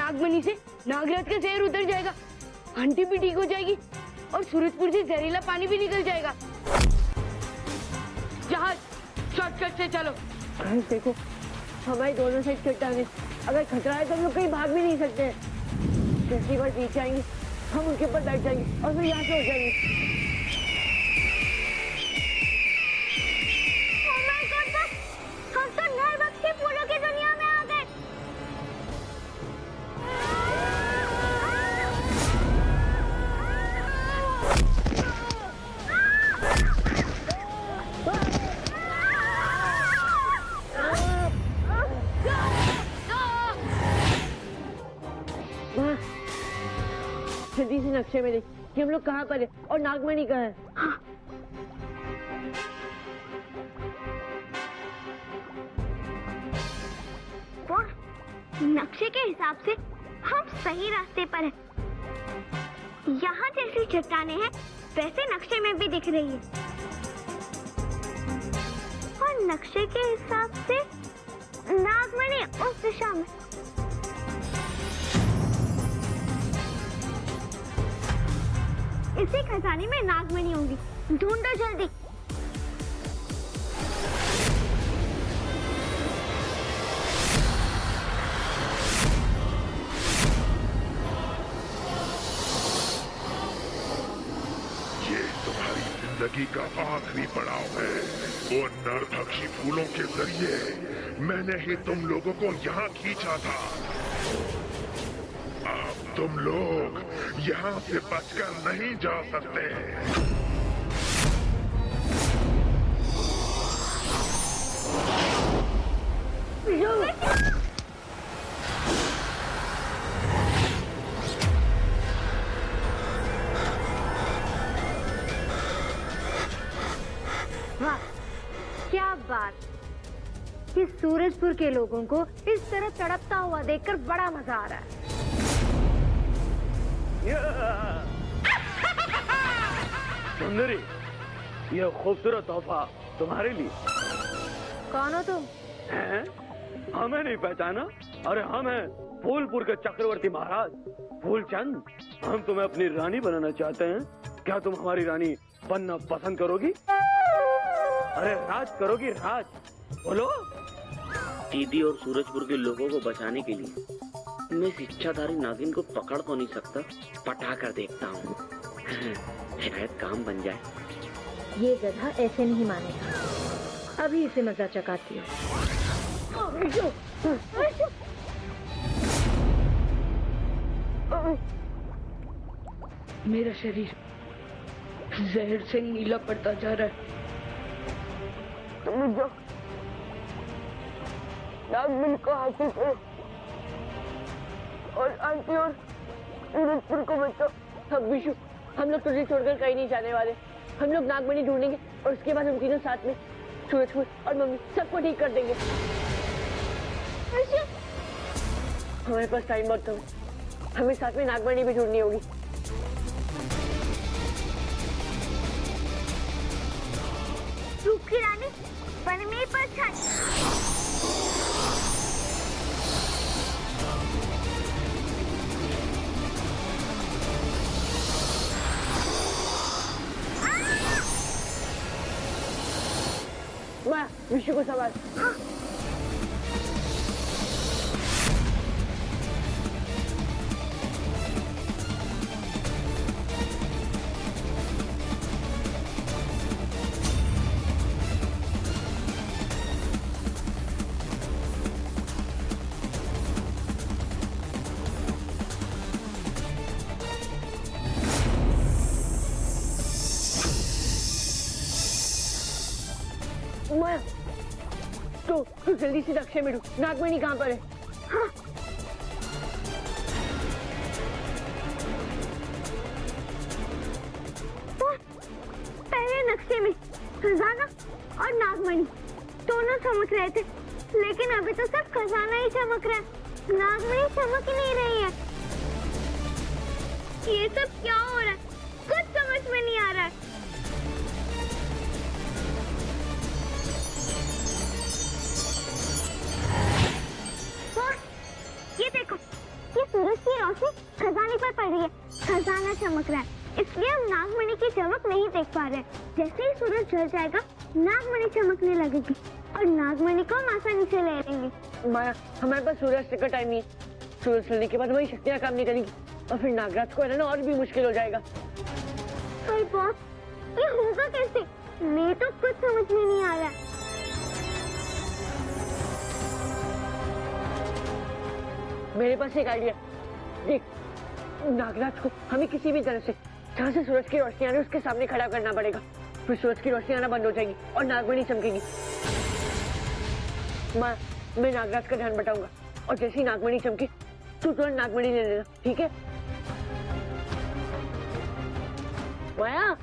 नागमणि से नागराज का जहर उतर जाएगा, घंटी भी ठीक हो जाएगी और सूरजपुर से जहरीला पानी भी निकल जाएगा। जहाज शॉर्टकट से चलो। देखो हमारी दोनों साइड चट्टानें, अगर खतरा है तो हम लोग कहीं भाग भी नहीं सकते हैं। जैसी बार पीछे आएंगे हम उनके ऊपर बैठ जाएंगे और फिर यहाँ से हो जाएंगे। हम तो नरभक्षी फूलों की दुनिया में आ गए। जल्दी से नक्शे में देख कि हम लोग कहाँ पर है और नागमणि कहाँ है। हाँ। नक्शे के हिसाब से हम सही रास्ते पर हैं। यहाँ जैसी चट्टानें हैं वैसे नक्शे में भी दिख रही है और नक्शे के हिसाब से नागमणि उस दिशा में। इसी खजाने में नागमणि होंगी, ढूंढो जल्दी। जिंदगी का आखिरी पड़ाव है। वो नरभक्षी फूलों के जरिए मैंने ही तुम लोगों को यहाँ खींचा था। अब तुम लोग यहाँ से बचकर नहीं जा सकते। क्या बात, कि सूरजपुर के लोगों को इस तरह तड़पता हुआ देखकर बड़ा मजा आ रहा है। सुंदरी, यह खूबसूरत तोहफा तुम्हारे लिए। कौन हो तुम? हैं? हमें नहीं पहचाना? अरे हम हैं फूलपुर के चक्रवर्ती महाराज फूलचंद। हम तुम्हें अपनी रानी बनाना चाहते हैं। क्या तुम हमारी रानी बनना पसंद करोगी? अरे राज करोगी, राज बोलो। दीदी और सूरजपुर के लोगों को बचाने के लिए मैं इस इच्छाधारी नागिन को पकड़ तो नहीं सकता, पटा कर देखता हूँ। शायद काम बन जाए। ये गधा ऐसे नहीं मानेगा, अभी इसे मजा चकाती हूँ। मेरा शरीर जहर से नीला पड़ता जा रहा है। तुम जाओ, नागमणि को हासिल करो और आंटी और सूरजपुर को बचाओ। हम विशु, हम लोग तुझे छोड़कर कहीं नहीं जाने वाले। हम लोग नागमणि ढूंढेंगे और उसके बाद हम तीनों साथ में सूरजपुर और मम्मी सबको ठीक कर देंगे। हमारे पास टाइम बहुत कम है, हमें साथ में नागमणि भी ढूंढनी होगी। सूखी रानी पनमेर पर छत। माँ, विशु को सवाल। हाँ। तो जल्दी से नक्शे में ढूंढ, नागमणि कहाँ पर है? हाँ। पहले नक्शे में खजाना और नागमणि दोनों चमक रहे थे, लेकिन अभी तो सिर्फ खजाना ही चमक रहा है, नागमणि चमक ही नहीं रही है। ये सब क्या हो रहा है? कुछ समझ में नहीं आ रहा है। ये देखो, ये सूरज की रोशनी खजाने पर पड़ रही है। खजाना चमक रहा है, इसलिए हम नागमणि की चमक नहीं देख पा रहे। जैसे ही सूरज ढल जाएगा, नागमणि चमकने लगेगी और नागमणि को हम आसानी से ले लेंगे। माया, हमारे पास सूर्यास्त का टाइम नहीं है। सूरज ढलने के बाद वही शक्तियाँ काम नहीं करेंगी और फिर नागराज को है ना और भी मुश्किल हो जाएगा। पर बॉस, ये होगा कैसे? मैं तो कुछ समझ में नहीं आ रहा। मेरे पास एक आइडिया। देख, नागराज को हमें किसी भी तरह से जहाँ से सूरज की रोशनी आ रही है उसके सामने खड़ा करना पड़ेगा। फिर सूरज की रोशनी आना बंद हो जाएगी और नागमणि चमकेगी। मैं नागराज का ध्यान बटाऊंगा और जैसे ही नागमणि चमकी तू तुरंत नागमणि ले लेना, ठीक है? माया,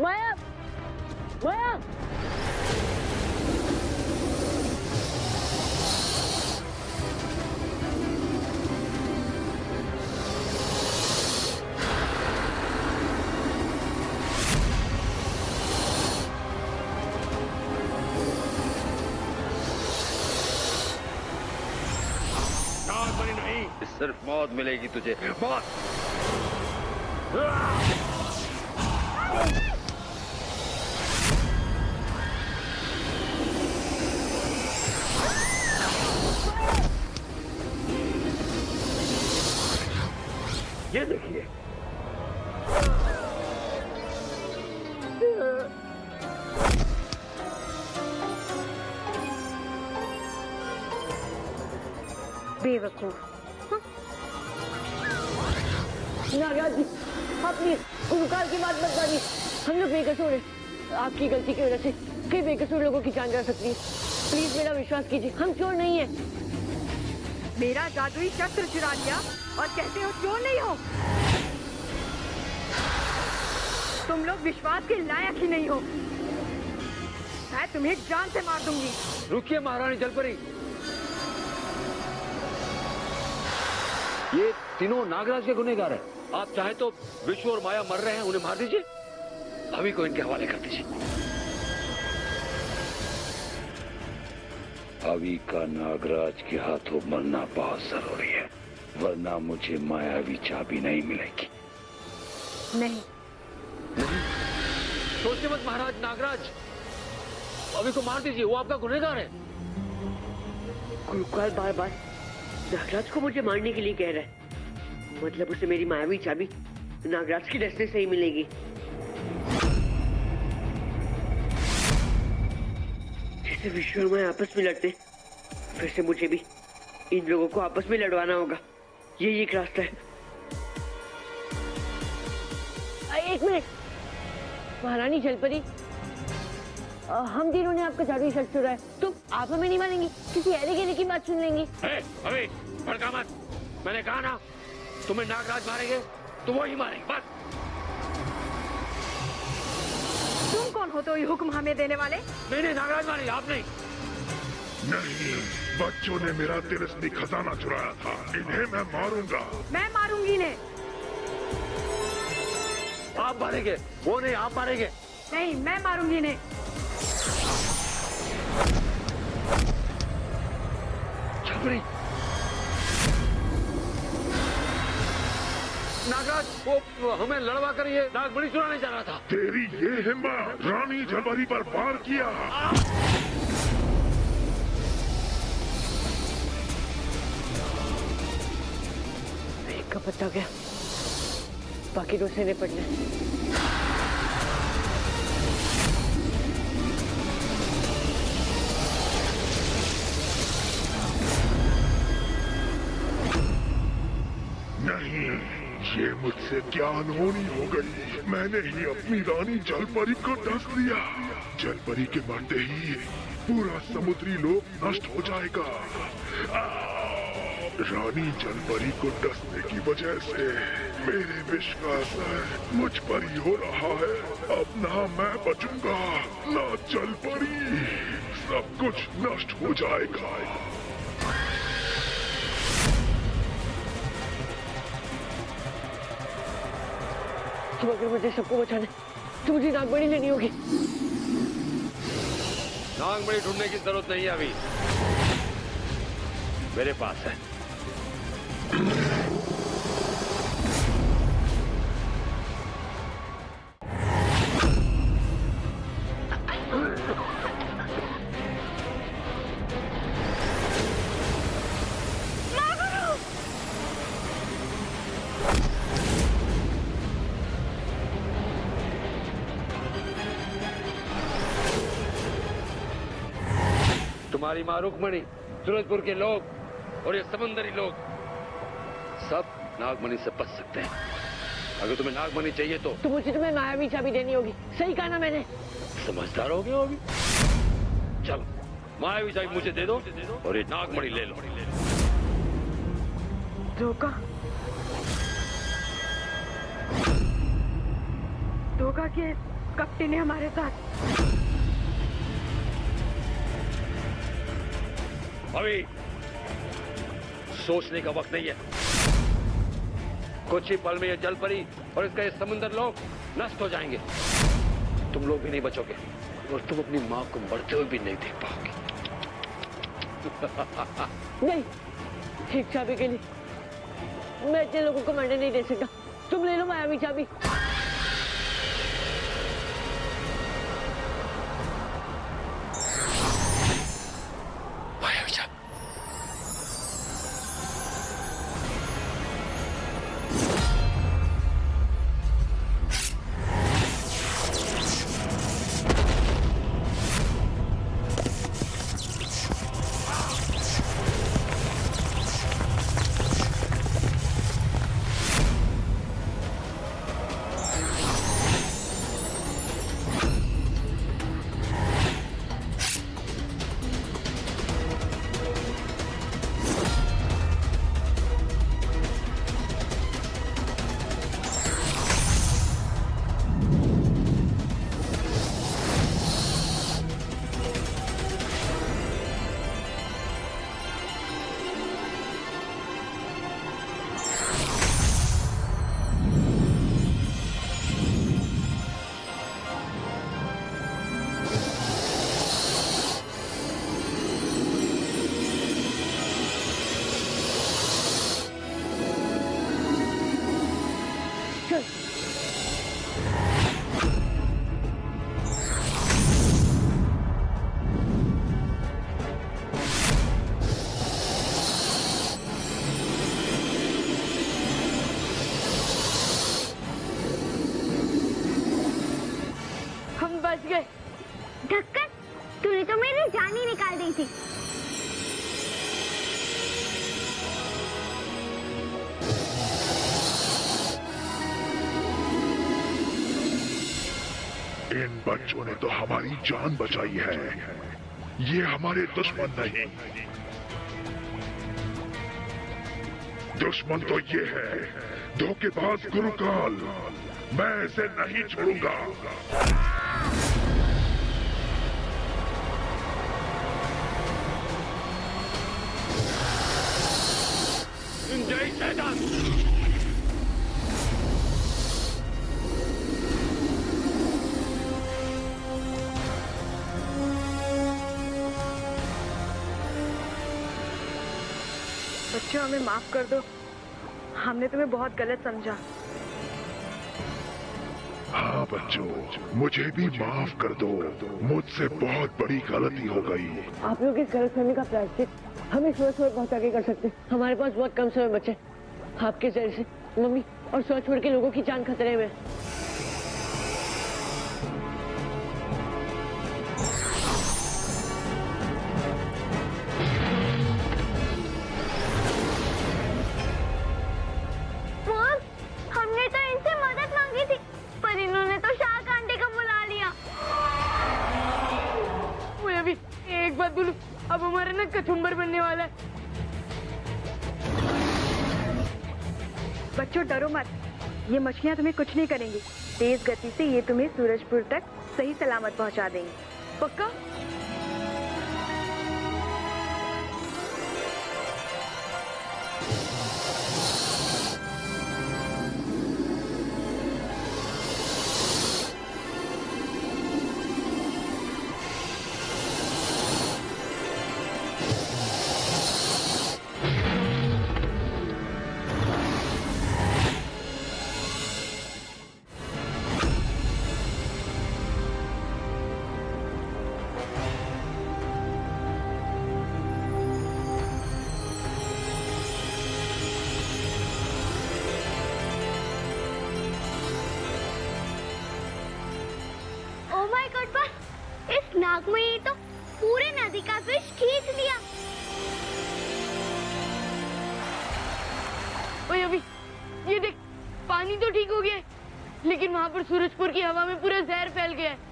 माया, माया। सिर्फ मौत मिलेगी तुझे, मौत। ये देखिए, बेवकूफ। नागराज जी, अपनी गुरुकार की बात मत मानिए। हम लोग बेकसूर हैं। आपकी गलती की वजह से कई बेकसूर लोगों की जान जा सकती है। प्लीज मेरा विश्वास कीजिए, हम चोर नहीं है। मेरा जादुई शस्त्र चुरा लिया और कहते हो चोर नहीं हो? तुम लोग विश्वास के लायक ही नहीं हो। मैं तुम्हें जान से मार दूंगी। रुकिए महारानी जलपरी, ये तीनों नागराज के गुनहगार हैं। आप चाहे तो विश्व और माया मर रहे हैं, उन्हें मार दीजिए, भाभी को इनके हवाले कर दीजिए। भाभी का नागराज के हाथों मरना बहुत जरूरी है, वरना मुझे मायावी चाबी नहीं मिलेगी। नहीं, सोचिए मत महाराज। नागराज भाभी को मार दीजिए, वो आपका गुनहगार है। गुरुकाल बार बार नागराज को मुझे मारने के लिए कह रहा है। मतलब उसे मेरी मायावी चाबी नागराज की दस्ते से ही मिलेगी। जैसे विश्व और माया आपस में लड़ते, फिर से मुझे भी इन लोगों को आपस में लड़वाना होगा। यही एक रास्ता है। एक मिनट महारानी जलपरी, हम तीनों ने आपका जादुई शस्त्र चुराया, तो आप हमें नहीं मानेंगी? किसी ऐरे गेरे की बात सुन लेंगी? अभी भड़का मत। मैंने कहा ना, तुम्हें नागराज मारेंगे तो वो ही मारेंगे, बस। तुम कौन हो तो ये हुक्म हमें देने वाले? नहीं, नागराज मारेंगे, आप नहीं। नहीं, बच्चों ने मेरा तिलस्मी खजाना चुराया था, इन्हें मैं मारूंगा। मैं मारूंगी इन्हें। आप मारेंगे, वो नहीं, आप मारेंगे। नहीं, मैं मारूंगी इन्हें। छपरी, नागराज वो हमें लड़वा कर ये नागमणि चुराने जा रहा था। तेरी ये हिम्मत रानी जलपरी पर वार किया। एक का पता गया, बाकी दूसरे ने पढ़ना। नहीं, ये मुझसे क्या अनहोनी हो गई। मैंने ही अपनी रानी जलपरी को डस दिया। जलपरी के मरते ही पूरा समुद्री लोक नष्ट हो जाएगा। रानी जलपरी को डसने की वजह से मेरे विष का असर मुझ पर ही हो रहा है। अब ना मैं बचूंगा, ना जलपरी, सब कुछ नष्ट हो जाएगा। तो अगर मुझे सबको बचाना तो मुझे नागमणि लेनी होगी। नागमणि ढूंढने की जरूरत नहीं है, अभी मेरे पास है। तुम्हारी माँ रुक्मणी, सूरजपुर के लोग और ये समुंदरी लोग सब नागमणि से बच सकते हैं। अगर तुम्हें नागमणि चाहिए तो मुझे तुम्हें मायावी चाबी देनी होगी। सही कहा ना मैंने? समझदार हो गए हो अभी। चलो मायावी चाबी मुझे दे दो और ये नागमणि ले लो। धोखा धोखा किया कपटी ने हमारे साथ। अभी सोचने का वक्त नहीं है। कुछ ही पल में ये जल परी और इसका ये समुंदर लोग नष्ट हो जाएंगे। तुम लोग भी नहीं बचोगे और तुम अपनी माँ को मरते हुए भी नहीं देख पाओगे। नहीं, एक चाबी के लिए मैं इतने लोगों को मरने नहीं दे सकता। तुम ले लो मायावी चाबी। मायावी चाबी। ढक्कन, तूने तो मेरी जान ही निकाल दी थी। इन बच्चों ने तो हमारी जान बचाई है। ये हमारे दुश्मन नहीं, दुश्मन तो ये है धोखेबाज गुरुकाल। मैं इसे नहीं छोड़ूंगा। जय शैतान। बच्चों, हमें माफ कर दो। हमने तुम्हें बहुत गलत समझा। हाँ बच्चों, मुझे भी माफ कर दो। मुझसे बहुत बड़ी गलती हो गई। आप लोग इस गलतफहमी का प्रायश्चित हम इस वक्त बहुत आगे कर सकते हैं। हमारे पास बहुत कम समय बचे। आपके जरिए से मम्मी और सूरजपुर के लोगों की जान खतरे में। हमने तो इनसे मदद मांगी थी, पर इन्होंने तो शाह आंटी को बुला लिया। मुझे भी एक बात बोलूं, अब हमारा ना कचुम्बर बनने वाला है। बच्चों डरो मत, ये मछलियाँ तुम्हें कुछ नहीं करेंगी। तेज गति से ये तुम्हें सूरजपुर तक सही सलामत पहुँचा देंगी। पक्का? नागमणि तो पूरे नदी का फिश खींच लिया। ओए अभी ये देख, पानी तो ठीक हो गया है, लेकिन वहाँ पर सूरजपुर की हवा में पूरा जहर फैल गया है।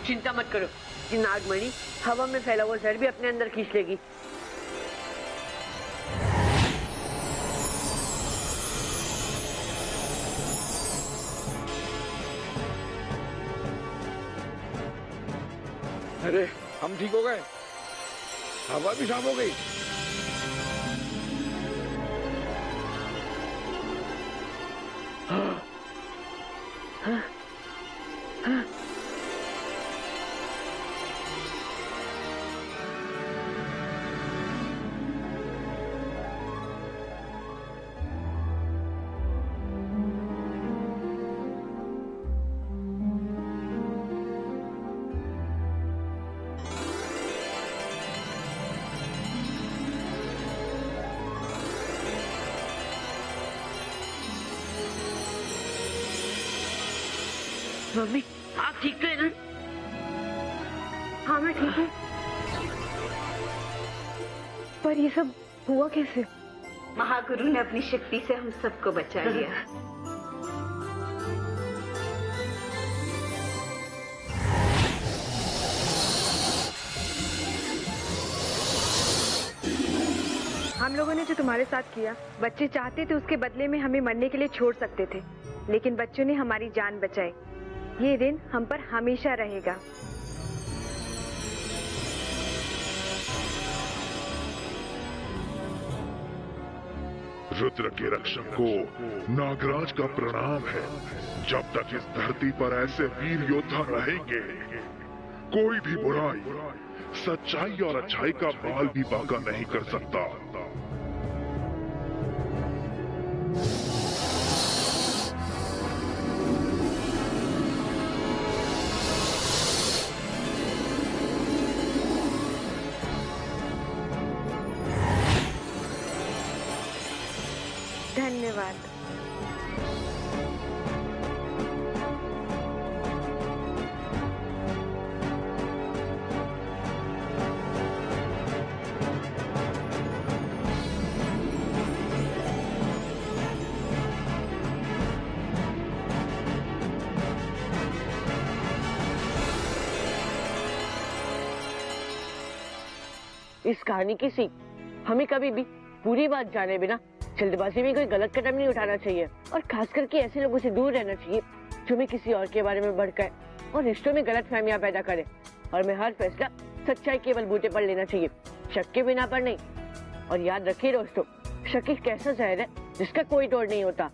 चिंता मत करो, ये नागमणि हवा में फैला हुआ जहर भी अपने अंदर खींच लेगी। अरे हम ठीक हो गए, हवा भी साफ हो गई। मम्मी आप ठीक तो है ना? हाँ मैं ठीक हूँ, पर ये सब हुआ कैसे? महागुरु ने अपनी शक्ति से हम सबको बचा लिया। हम लोगों ने जो तुम्हारे साथ किया, बच्चे चाहते थे उसके बदले में हमें मरने के लिए छोड़ सकते थे, लेकिन बच्चों ने हमारी जान बचाई। ये ऋण हम पर हमेशा रहेगा। रुद्र के रक्षक को नागराज का प्रणाम है। जब तक इस धरती पर ऐसे वीर योद्धा रहेंगे, कोई भी बुराई सच्चाई और अच्छाई का बाल भी बांका नहीं कर सकता। धन्यवाद। इस कहानी की सीख, हमें कभी भी पूरी बात जाने बिना जल्दबाजी में कोई गलत कदम नहीं उठाना चाहिए, और खास करके ऐसे लोगों से दूर रहना चाहिए जो हमें किसी और के बारे में भड़काए और रिश्तों में गलत फहमियां पैदा करे। और मैं हर फैसला सच्चाई के बलबूते पर लेना चाहिए, शक के बिना पर नहीं। और याद रखिए दोस्तों, शक एक ऐसा जहर है जिसका कोई तोड़ नहीं होता।